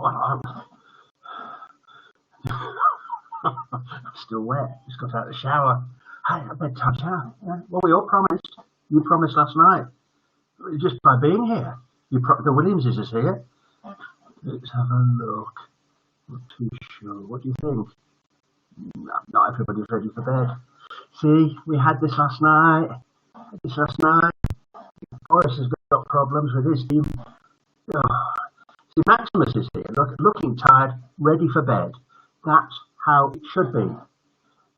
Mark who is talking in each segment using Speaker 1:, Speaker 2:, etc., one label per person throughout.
Speaker 1: Well, I'm still wet. Just got out of the shower. Hey, a bedtime shower. Yeah. Well, we all promised. You promised last night. Just by being here. The Williamses is here. Let's have a look. Not too sure. What do you think? No, not everybody's ready for bed. See, we had this last night. Boris has got problems with his team. Oh. See, Maximus is here, looking tired, ready for bed. That's how it should be.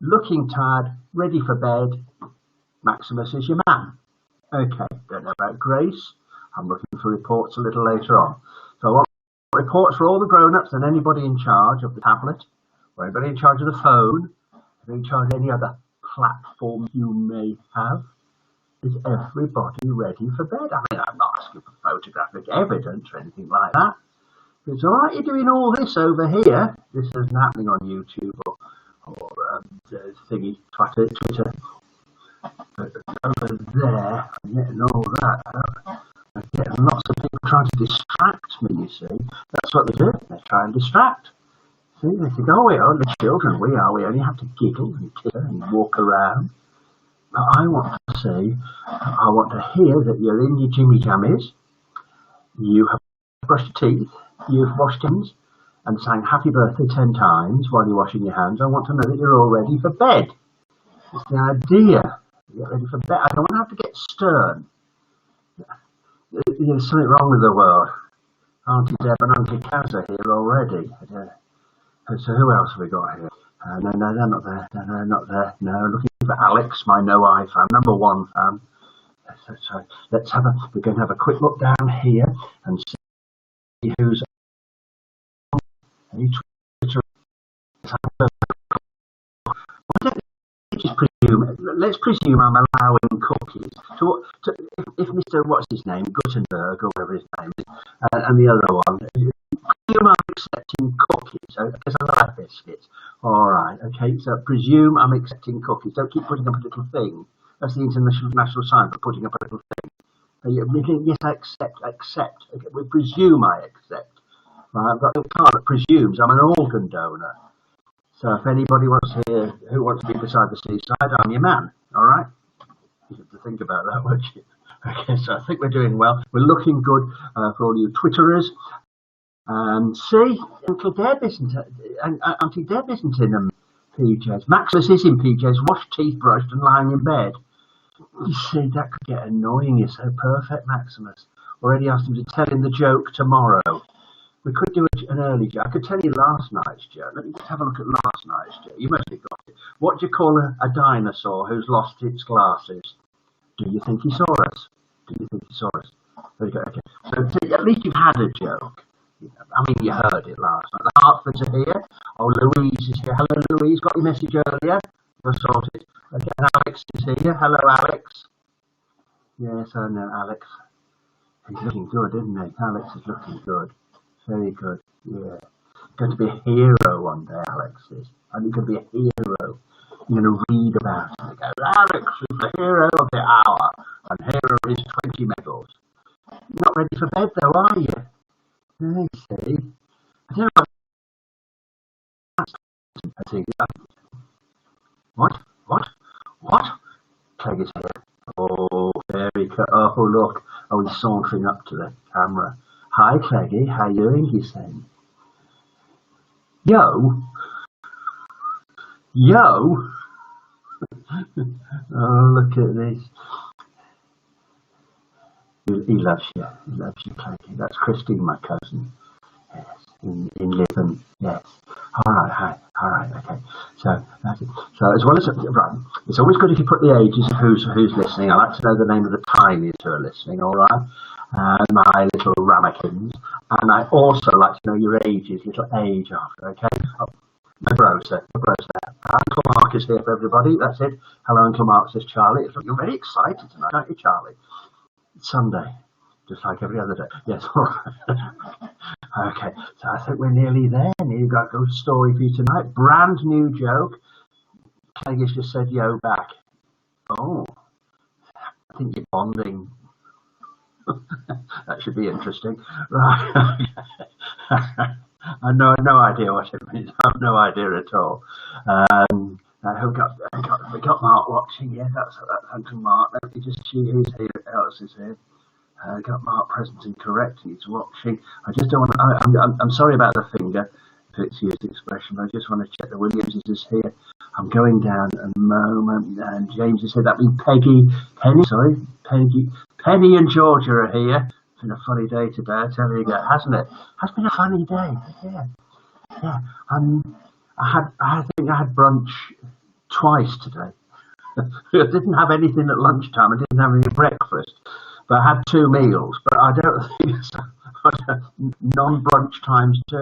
Speaker 1: Looking tired, ready for bed. Maximus is your man. Okay, don't know about Grace. I'm looking for reports a little later on. So I want reports for all the grown-ups and anybody in charge of the tablet, or anybody in charge of the phone, or in charge of any other platform you may have. Is everybody ready for bed? I mean, I'm not asking for photographic evidence or anything like that. It's all right, you're doing all this over here. This isn't happening on YouTube or thingy, Twitter. But over there, I'm getting all that up. I'm getting lots of people trying to distract me, you see. That's what they do. They try and distract. See, they think, oh, we're only children. We only have to giggle and titter and walk around. But I want to hear that you're in your jimmy jammies. You have brushed your teeth. You've washed hands and sang happy birthday 10 times while you're washing your hands. I want to know that you're all ready for bed. It's the idea. Get ready for bed. I don't want to have to get stern. There's something wrong with the world. Auntie Deb and Auntie Kaz are here already. So who else have we got here? No, they're not there. No, not there. No, looking for Alex, my no eye fan, number one fan. So we're going to have a quick look down here and see who's on any Twitter. Let's presume I'm allowing cookies. If Mr. What's his name, Gutenberg or whatever his name is, and the other one, presume I'm accepting cookies because I like biscuits. All right, okay. So presume I'm accepting cookies. Don't keep putting up a little thing. That's the international sign for putting up a little thing. Yes, I accept. Okay, we presume I accept. Right, I've got a card that presumes I'm an organ donor. So if anybody who wants to be beside the seaside, I'm your man. All right? You have to think about that, won't you? Okay, so I think we're doing well. We're looking good for all you Twitterers. See, Uncle Deb isn't, Auntie Deb isn't in PJs. Maximus is in PJs, washed, teeth brushed, and lying in bed. You see, that could get annoying. You're so perfect, Maximus. Already asked him to tell him the joke tomorrow. We could do an early joke. I could tell you last night's joke. Let me just have a look at last night's joke. You must have got it. What do you call a dinosaur who's lost its glasses? Do you think he saw us? There you go. Okay. So at least you've had a joke. I mean, you heard it last night. The Hartfords are here. Oh, Louise is here. Hello, Louise. Got your message earlier? You're sorted. Okay, and Alex is here. Hello, Alex. Yes, I know, Alex. He's looking good, isn't he? Alex is looking good. Very good, yeah. Going to be a hero one day, Alex is. And you're going to be a hero. You're going to read about it and go, Alex is the hero of the hour, and hero is 20 medals. You're not ready for bed though, are you? You see. I don't know what? Clegg is here. Oh, very good. Oh, look. Oh, he's sauntering up to the camera. Hi, Cleggy. How you doing? He's saying. Yo. Oh, look at this. He loves you. He loves you, Cleggy. That's Christine, my cousin. Yes, in Lytham. Yes. All right. Hi. All right. Okay. So that's it. So as well as right, it's always good if you put the ages of who's listening. I like to know the name of the tinies who are listening. All right. My little ramekins, and I also like to know your ages, little age after, okay? Oh, my bros there. Uncle Mark is here for everybody, that's it. Hello, Uncle Mark, says Charlie. You're very excited tonight, aren't you, Charlie? It's Sunday, just like every other day. Yes, all right. Okay, so I think we're nearly there. You've got a good story for you tonight. Brand new joke. Clegg has just said yo back. Oh, I think you're bonding. That should be interesting. Right. no idea what it means. I have no idea at all. We got Mark watching. Yeah, that's Uncle Mark. Let me just see who's here. Else is here. Got Mark present and correct. He's watching. I just don't want. I'm sorry about the finger. If it's used expression, but I just want to check that Williams is here. I'm going down a moment, and James has said that means Penny and Georgia are here. It's been a funny day today, I tell you, hasn't it? Has been a funny day. Yeah. I think I had brunch twice today. I didn't have anything at lunchtime. I didn't have any breakfast, but I had 2 meals. But I don't think so. Non-brunch times 2.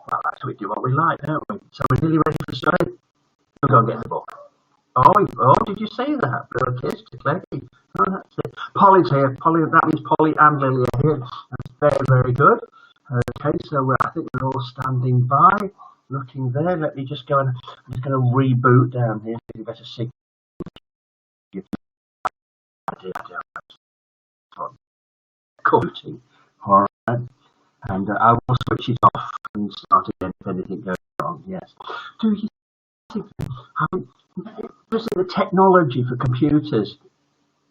Speaker 1: Well, that's we do what we like, don't we? So we're nearly ready for study. We'll go and get the book. Oh, did you say that? Little kiss to Clay. Oh, that's it. Polly's here. Polly, that means Polly and Lily are here. That's very, very good. Okay, so I think we're all standing by, looking there. Let me just go and I'm just going to reboot down here. You better see. Cooking. All right. And I will switch it off and start again if anything goes wrong. Yes. Do you think the technology for computers?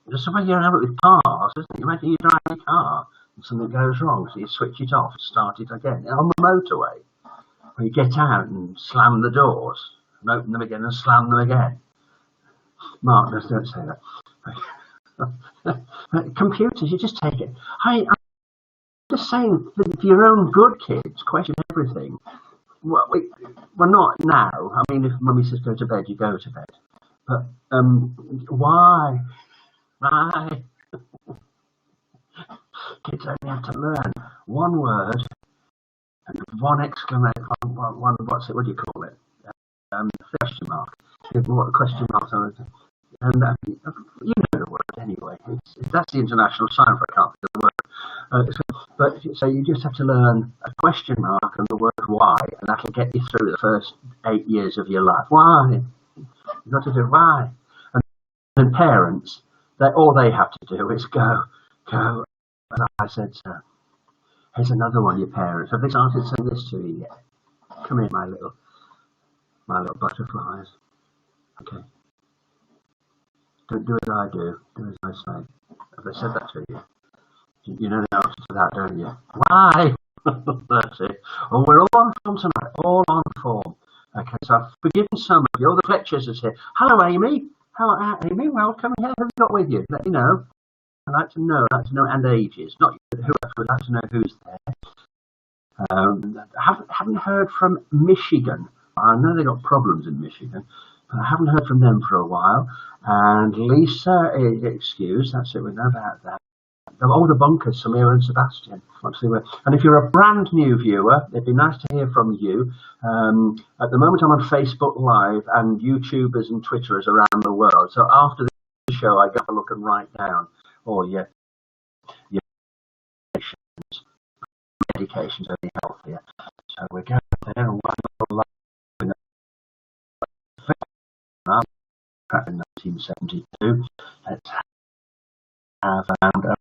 Speaker 1: There's some way you have it with cars, isn't it? Imagine you drive a car and something goes wrong, so you switch it off and start it again. And on the motorway, where you get out and slam the doors and open them again and slam them again. Mark, don't say that. Computers, you just take it. I'm just saying, for your own good, kids, question everything. Well, we're not now. I mean, if Mummy says go to bed, you go to bed. But why? Why? Kids only have to learn one word and one exclamation. One what's it? What do you call it? Question mark. What question marks are it? And you know the word anyway. That's the international sign for I can't think of the word. So you just have to learn a question mark and the word why, and that'll get you through the first 8 years of your life. Why? You've got to do why. And parents, all they have to do is go. And I said, here's another one, your parents. Have they started saying this to you yet? Come here, my little butterflies. Okay. Don't do as I do. Do as I say. Have they said that to you? You know the answer to that, don't you? Why? That's it. Oh, we're all on form tonight. All on form. Okay, so I've forgiven some of you. All the lecturers are here. Hello, Amy. Hello, Amy. Welcome here. Who have you got with you? Let me know. I'd like to know, and ages. Not who, I'd like to know who's there. Haven't heard from Michigan. I know they got problems in Michigan, but I haven't heard from them for a while. And Lisa is excused. That's it. We know about that. Oh, the bunkers, Samira and Sebastian. And if you're a brand new viewer, it'd be nice to hear from you. At the moment, I'm on Facebook Live and YouTubers and Twitterers around the world. So after the show, I go have a look and write down all your medications only healthier. So we're going there and in 1972. Let's have here.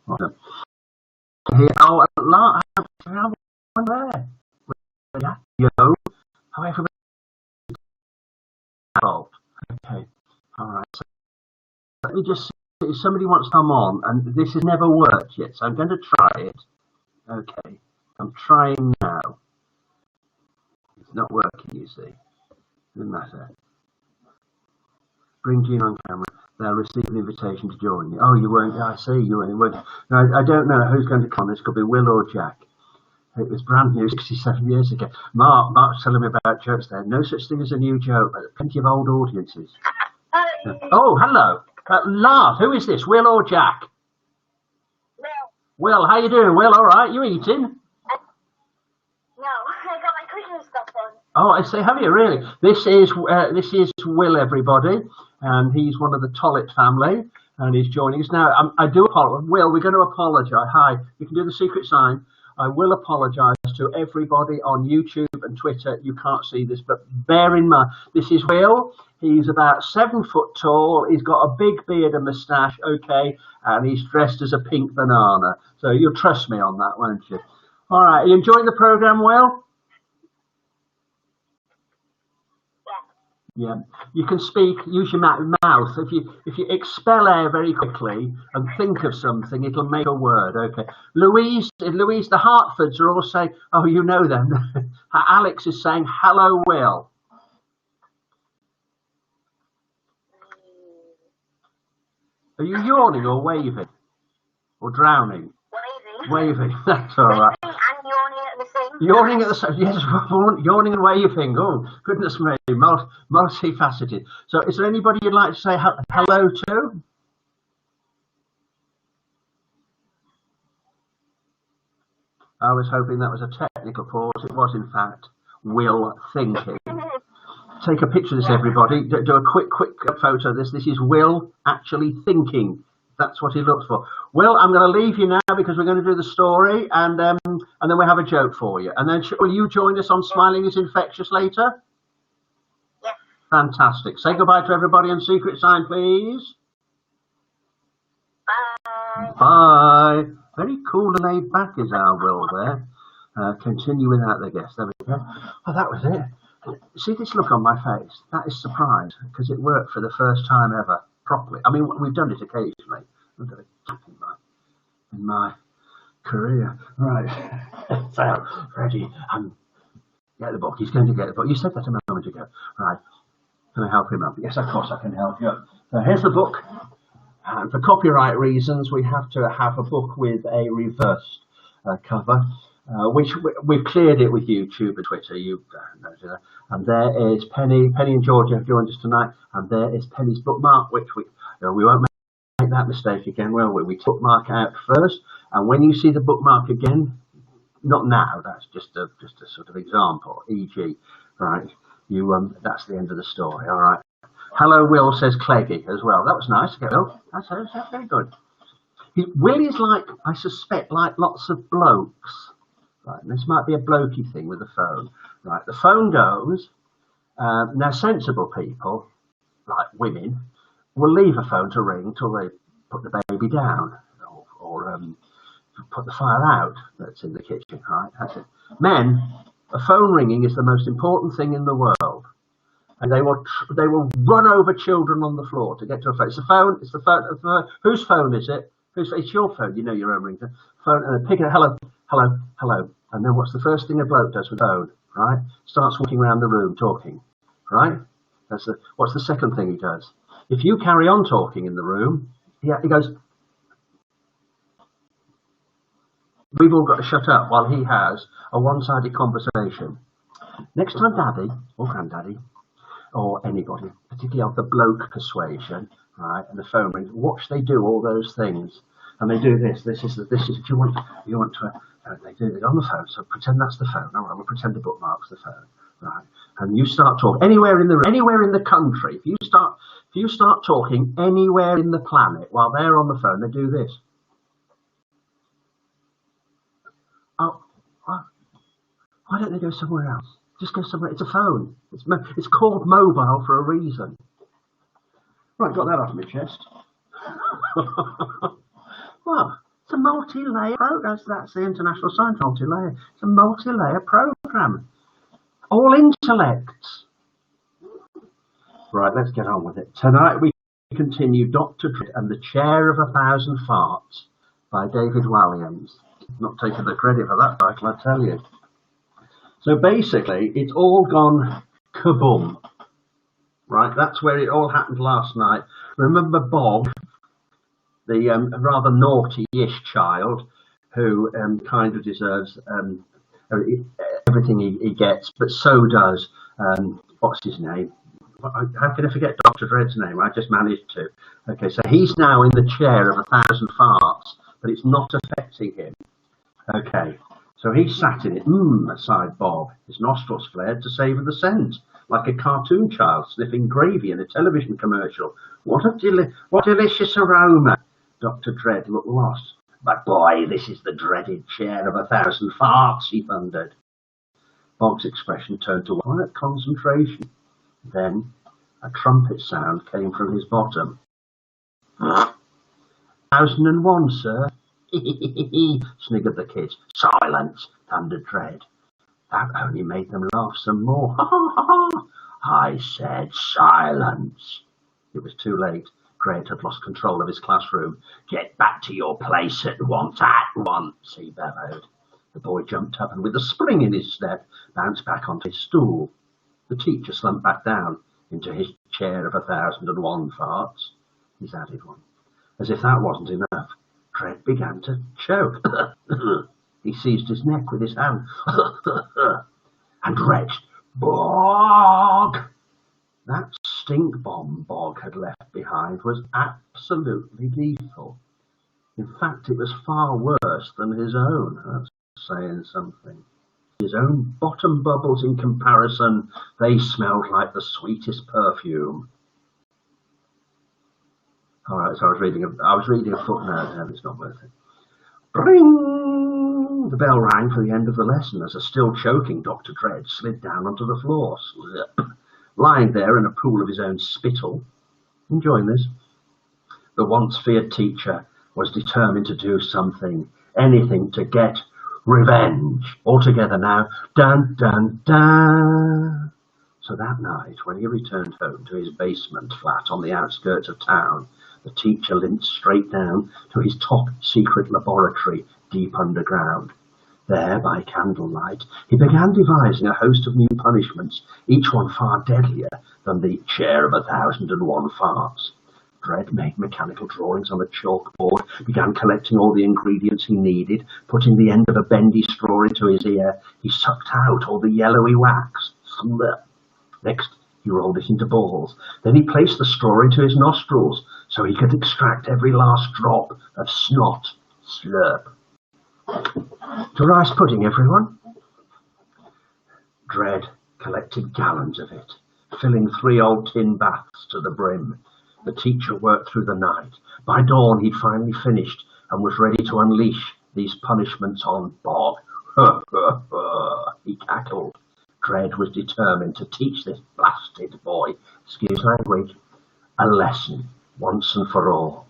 Speaker 1: Oh, there. Yo, how everybody? Okay, all right. So let me just see if somebody wants to come on, and this has never worked yet, so I'm going to try it. Okay, I'm trying now. It's not working, you see. Doesn't matter. Bring Jean on camera. They'll receive an invitation to join you. Oh, you weren't. I see. You weren't. No, I don't know who's going to come. This could be Will or Jack. It was brand new 67 years ago. Mark's telling me about jokes there. No such thing as a new joke, but plenty of old audiences. Oh, hello. Laugh. Who is this? Will or Jack? Will, how you doing? Will, all right. You eating?
Speaker 2: No, I got my cooking stuff on.
Speaker 1: Oh, I say, have you really? This is Will, everybody, and he's one of the Tollett family, and he's joining us now. I do apologize. Will, we're going to apologise. Hi, you can do the secret sign. I will apologise to everybody on YouTube and Twitter. You can't see this, but bear in mind, this is Will. He's about 7 foot tall. He's got a big beard and moustache, okay, and he's dressed as a pink banana. So you'll trust me on that, won't you? All right, are you enjoying the program, Will? Yeah, you can speak. Use your mouth. If you expel air very quickly and think of something, it'll make a word. Okay, Louise, the Hartfords are all saying, "Oh, you know them." Alex is saying, "Hello, Will." Are you yawning or waving or drowning? Waving. That's all right.
Speaker 2: And yawning at the same time.
Speaker 1: Yawning at the same, yes, yawning and waving. Oh, goodness me, multifaceted. So, is there anybody you'd like to say hello to? I was hoping that was a technical pause. It was, in fact, Will thinking. Take a picture of this, everybody. Do a quick photo of this. This is Will actually thinking. That's what he looks for. Will, I'm going to leave you now because we're going to do the story, and then we'll have a joke for you. And then will you join us on Smiling is Infectious later?
Speaker 2: Yes.
Speaker 1: Fantastic. Say goodbye to everybody on Secret Sign, please.
Speaker 2: Bye.
Speaker 1: Bye. Very cool and laid back is our Will there. Continue without the guest. There we go. Oh, that was it. See this look on my face? That is surprise because it worked for the first time ever properly. I mean, we've done it occasionally. I've got a gap in my career. Right. So, Freddie, get the book. He's going to get the book. You said that a moment ago. Right. Can I help him up? Yes, of course I can help you. So here's the book. And for copyright reasons, we have to have a book with a reversed cover, which we've cleared it with YouTube and Twitter. You know that. And there is Penny. Penny and Georgia have joined us tonight. And there is Penny's bookmark, which we won't make that mistake again. Well, we bookmark out first, and when you see the bookmark again, not now. That's just a sort of example. E.g., right? You that's the end of the story. All right. Hello, Will, says Cleggy as well. That was nice. Okay, Will. That's very good. Will is like, I suspect, like lots of blokes. Right, and this might be a blokey thing with the phone. Right, the phone goes. Now, sensible people, like women, will leave a phone to ring till they put the baby down or put the fire out that's in the kitchen. Right, that's it. Men, a phone ringing is the most important thing in the world. And they will run over children on the floor to get to a phone. It's the phone. It's the phone. Whose phone is it? It's your phone. You know your own ringtone. Phone. And pick it. Hello. And then what's the first thing a bloke does with the phone? Right. Starts walking around the room talking. Right. What's the second thing he does? If you carry on talking in the room, he goes. We've all got to shut up while he has a one-sided conversation. Next time, Daddy or Granddaddy, or anybody, particularly of the bloke persuasion, right? And the phone rings. Watch they do all those things, and they do this. This is. If you want to. They do it on the phone. So pretend that's the phone. All right, we'll pretend the bookmark's the phone, right? And you start talking anywhere in the country. If you start talking anywhere in the planet while they're on the phone, they do this. Oh, why don't they go somewhere else? Just go somewhere. It's a phone. It's called mobile for a reason. Right, got that off my chest. Well, it's a multi-layer program. That's the International Science multi-layer. It's a multi-layer program. All intellects. Right, let's get on with it. Tonight we continue Dr. Dread and the Chair of 1,000 Farts by David Williams. Not taking the credit for that title, I tell you. So basically, it's all gone kaboom, right? That's where it all happened last night. Remember Bob, the rather naughty-ish child who kind of deserves everything he gets, but so does, what's his name? How can I forget Dr. Dread's name? I just managed to. Okay, so he's now in the chair of 1,000 farts, but it's not affecting him. Okay. So he sat in it, sighed Bob, his nostrils flared to savour the scent, like a cartoon child sniffing gravy in a television commercial. What delicious aroma! Dr. Dread looked lost. But boy, this is the dreaded chair of 1,000 farts, he thundered. Bob's expression turned to quiet concentration. Then a trumpet sound came from his bottom. 1001, sir. sniggered the kids. Silence, thundered Dread. That only made them laugh some more. I said silence. It was too late. Dread had lost control of his classroom. Get back to your place at once, he bellowed. The boy jumped up and with a spring in his step bounced back onto his stool. The teacher slumped back down into his chair of 1,001 farts. He's added one. As if that wasn't enough, Dread began to choke. He seized his neck with his hand and retched, Bog! That stink bomb Bog had left behind was absolutely lethal. In fact, it was far worse than his own. That's saying something. His own bottom bubbles in comparison, they smelled like the sweetest perfume. All right, so I was reading a footnote, and it's not worth it. Bring! The bell rang for the end of the lesson as a still choking Dr. Dread slid down onto the floor, lying there in a pool of his own spittle. Enjoying this? The once feared teacher was determined to do something, anything to get revenge. All together now, dun dun dun. So that night, when he returned home to his basement flat on the outskirts of town, the teacher limped straight down to his top secret laboratory deep underground. There, by candlelight, he began devising a host of new punishments, each one far deadlier than the chair of 1,001 farts. Dread made mechanical drawings on a chalkboard, began collecting all the ingredients he needed, putting the end of a bendy straw into his ear. He sucked out all the yellowy wax. Slurp. Next, he rolled it into balls. Then he placed the straw into his nostrils so he could extract every last drop of snot. Slurp. To rice pudding, everyone? Dread collected gallons of it, filling 3 old tin baths to the brim. The teacher worked through the night. By dawn, he'd finally finished and was ready to unleash these punishments on Bog. He cackled. Dread was determined to teach this blasted boy, excuse language, a lesson once and for all.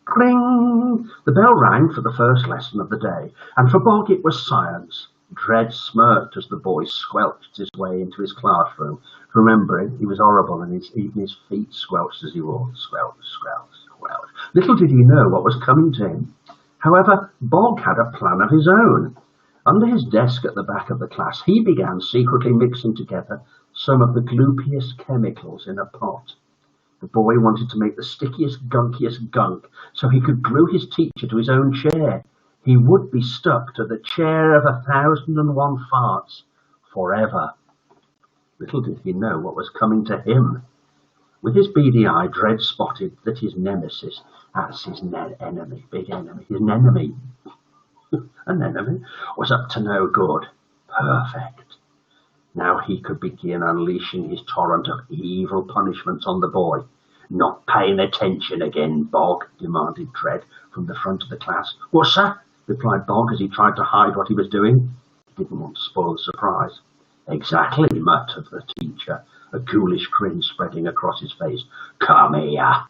Speaker 1: Cling! The bell rang for the first lesson of the day, and for Bog it was science. Dread smirked as the boy squelched his way into his classroom, remembering he was horrible and even his feet squelched as he walked. Squelch, squelch, squelch. Little did he know what was coming to him. However, Bog had a plan of his own. Under his desk at the back of the class, he began secretly mixing together some of the gloopiest chemicals in a pot. The boy wanted to make the stickiest, gunkiest gunk so he could glue his teacher to his own chair. He would be stuck to the chair of 1,001 farts forever. Little did he know what was coming to him. With his beady eye, Dread spotted that his nemesis, that's his enemy, big enemy, his enemy, an enemy, was up to no good. Perfect. Now he could begin unleashing his torrent of evil punishments on the boy. Not paying attention again, Bog, demanded Dread from the front of the class. What, sir? Replied Bog as he tried to hide what he was doing. He didn't want to spoil the surprise. Exactly, muttered the teacher, a ghoulish grin spreading across his face. Come here.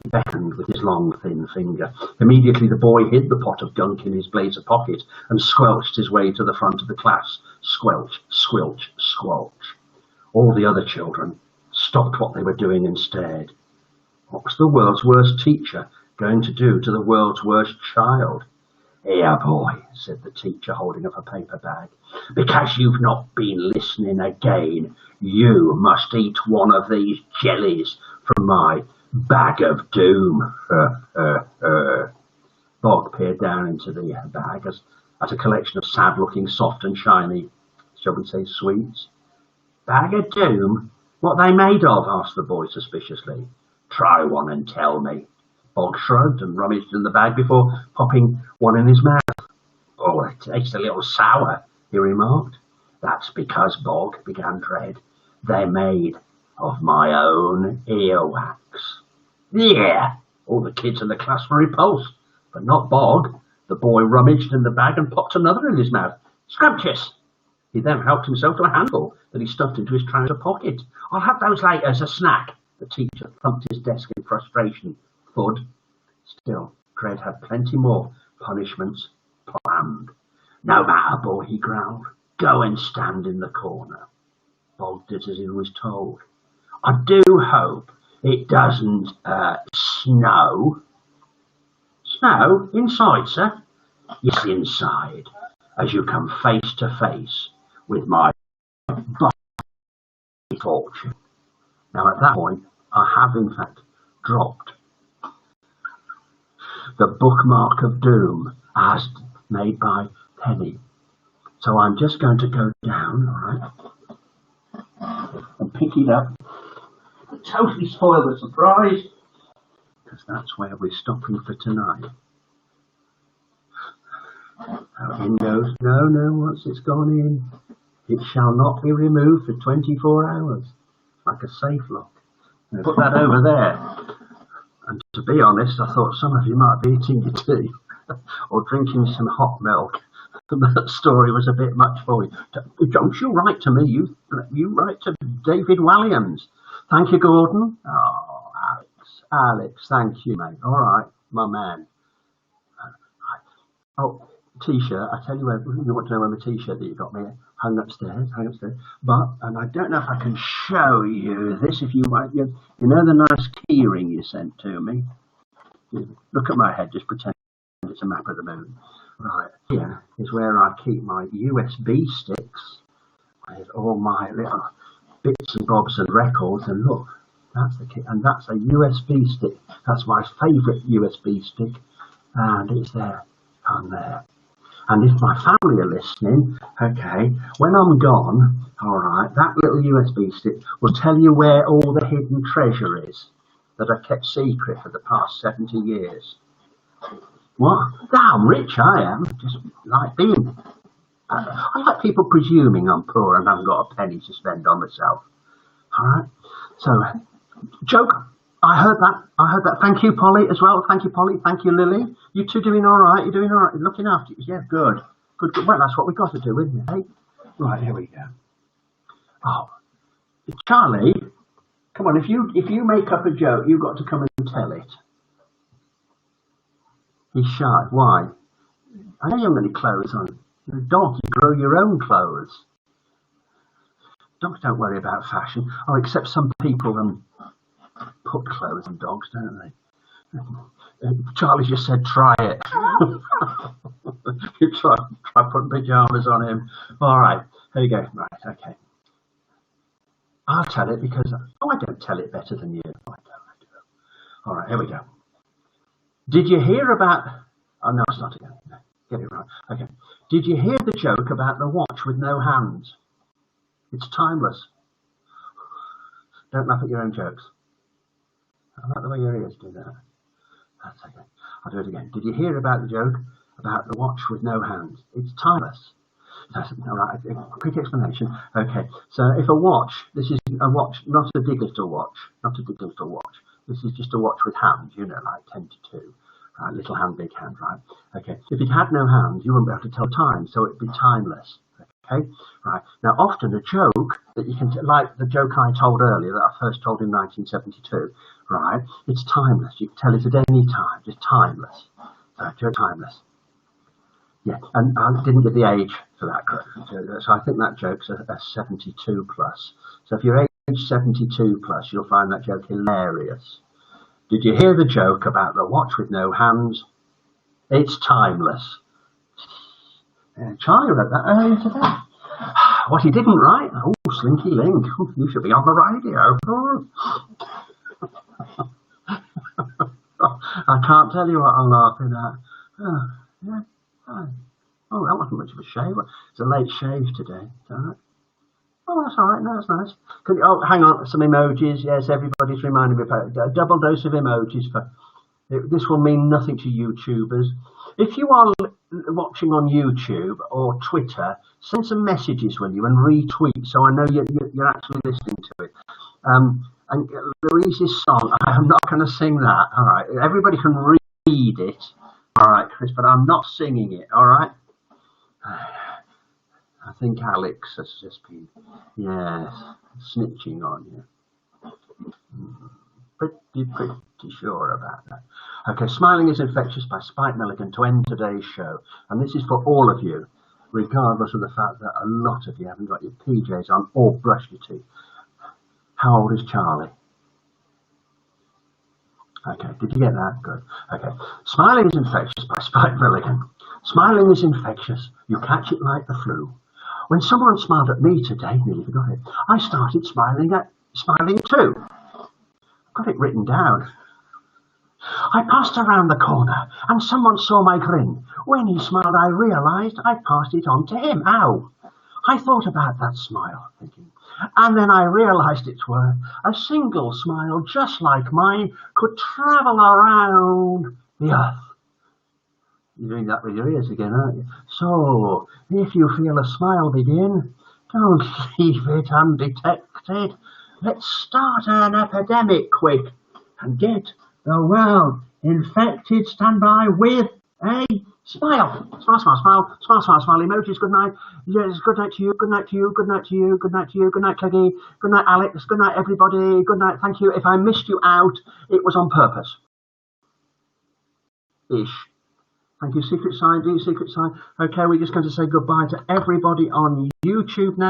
Speaker 1: He beckoned with his long, thin finger. Immediately the boy hid the pot of gunk in his blazer pocket and squelched his way to the front of the class. Squelch, squelch, squelch. All the other children stopped what they were doing and stared. What was the world's worst teacher going to do to the world's worst child? Here, boy, said the teacher, holding up a paper bag. Because you've not been listening again, you must eat one of these jellies from my bag of doom. Bog peered down into the bag as a collection of sad-looking, soft and shiny, shall we say, sweets. Bag of doom? What are they made of? Asked the boy suspiciously. Try one and tell me. Bog shrugged and rummaged in the bag before popping one in his mouth. Oh, it tastes a little sour, he remarked. That's because, Bog, began Dread, they're made of my own earwax. Yeah! All the kids in the class were repulsed, but not Bog. The boy rummaged in the bag and popped another in his mouth. Scrumptious! He then helped himself to a handful that he stuffed into his trouser pocket. I'll have those later as a snack. The teacher thumped his desk in frustration. Thud. Still, Grangrad had plenty more punishments planned. "No matter, boy," he growled. "Go and stand in the corner." Bog did as he was told. "I do hope it doesn't snow." "Snow? Inside, sir?" "Yes, inside, as you come face to face with my fortune." Now at that point, I have in fact dropped the bookmark of doom as made by Penny. So I'm just going to go down, all right, and pick it up. Totally spoil the surprise, because that's where we're stopping for tonight. Now in goes, no, once it's gone in, it shall not be removed for 24 hours, like a safe lock. Now put that over there. And to be honest, I thought some of you might be eating your tea or drinking some hot milk. That story was a bit much for you. Don't you write to me, you write to David Williams. Thank you, Gordon. Oh, Alex, thank you, mate. All right, my man. Oh, t-shirt. I tell you where, you want to know where my t-shirt that you got me hung upstairs. But, and I don't know if I can show you this, if you want, you know the nice keyring you sent to me? Look at my head, just pretend it's a map of the moon. Right, here is where I keep my USB sticks with all my little bits and bobs and records, and look, that's the key, and that's a USB stick. That's my favourite USB stick, and it's there, on there. And if my family are listening, okay, when I'm gone, all right, that little USB stick will tell you where all the hidden treasure is that I kept secret for the past 70 years. What? Damn rich I am. Just like being. I like people presuming I'm poor and haven't got a penny to spend on myself. All right. So, joke. I heard that. Thank you, Polly, as well. Thank you, Polly. Thank you, Lily. You two doing all right? You're doing all right. You're looking after you. Yeah, good. Well, that's what we've got to do, isn't it? Eh? Right, here we go. Oh, Charlie, come on. If you make up a joke, you've got to come and tell it. He's shy. Why? I know you haven't got any clothes on. You're a dog. You grow your own clothes. Dogs don't worry about fashion. Oh, except some people put clothes on dogs, don't they? Charlie just said, try it. You try putting pyjamas on him. All right, here you go. Right, okay. I'll tell it because I don't tell it better than you. I don't. All right, here we go. Did you hear about? Oh no, it's not again. No, get it right. Okay. Did you hear the joke about the watch with no hands? It's timeless. Don't laugh at your own jokes. I like the way your ears do that. That's okay. I'll do it again. Did you hear about the joke about the watch with no hands? It's timeless. That's all right. A quick explanation. Okay. So if a watch, this is a watch, not a digital watch, This is just a watch with hands, you know, like 10 to 2. Right, little hand, big hand, right? Okay. If it had no hands, you wouldn't be able to tell time, so it'd be timeless. Okay, right. Now, often a joke that you can, like the joke I told earlier that I first told in 1972, right? It's timeless. You can tell it at any time, just timeless. Joke timeless. Yeah, and I didn't give the age for that group. So I think that joke's a 72 plus. So if you're age 72 plus, you'll find that joke hilarious. Did you hear the joke about the watch with no hands? It's timeless. Charlie wrote that earlier today. What he didn't write? Oh, Slinky Link. You should be on the radio. I can't tell you what I'm laughing at. Oh, yeah. Oh, that wasn't much of a shave. It's a late shave today. Right. Oh, that's all right. No, that's nice. Oh, hang on. Some emojis. Yes, everybody's reminding me about a double dose of emojis. This will mean nothing to YouTubers. If you are watching on YouTube or Twitter, send some messages, will you, and retweet so I know you're actually listening to it. And Louise's song, I'm not going to sing that. All right. Everybody can read it. All right, Chris, but I'm not singing it. All right. I think Alex has just been, yes, snitching on you. Pretty sure about that. Okay, Smiling is Infectious by Spike Milligan to end today's show. And this is for all of you, regardless of the fact that a lot of you haven't got your PJs on or brushed your teeth. How old is Charlie? Okay, did you get that? Good. Okay. Smiling is Infectious by Spike Milligan. Smiling is infectious. You catch it like the flu. When someone smiled at me today, nearly forgot it, I started smiling too. Got it written down. I passed around the corner and someone saw my grin. When he smiled, I realised I passed it on to him. Ow! I thought about that smile, thinking, and then I realised its worth. A single smile just like mine could travel around the earth. You're doing that with your ears again, aren't you? So, if you feel a smile begin, don't leave it undetected. Let's start an epidemic quick and get the world infected. Stand by with a smile. Smile, smile, smile, smile, smile, smile emojis. Good night. Yes, good night to you, good night to you, good night to you, good night to you, good night, Cleggy, good night, Alex, good night, everybody, good night, thank you. If I missed you out, it was on purpose. Ish. Thank you, Secret Sign, Secret Sign. Okay, we're just going to say goodbye to everybody on YouTube now.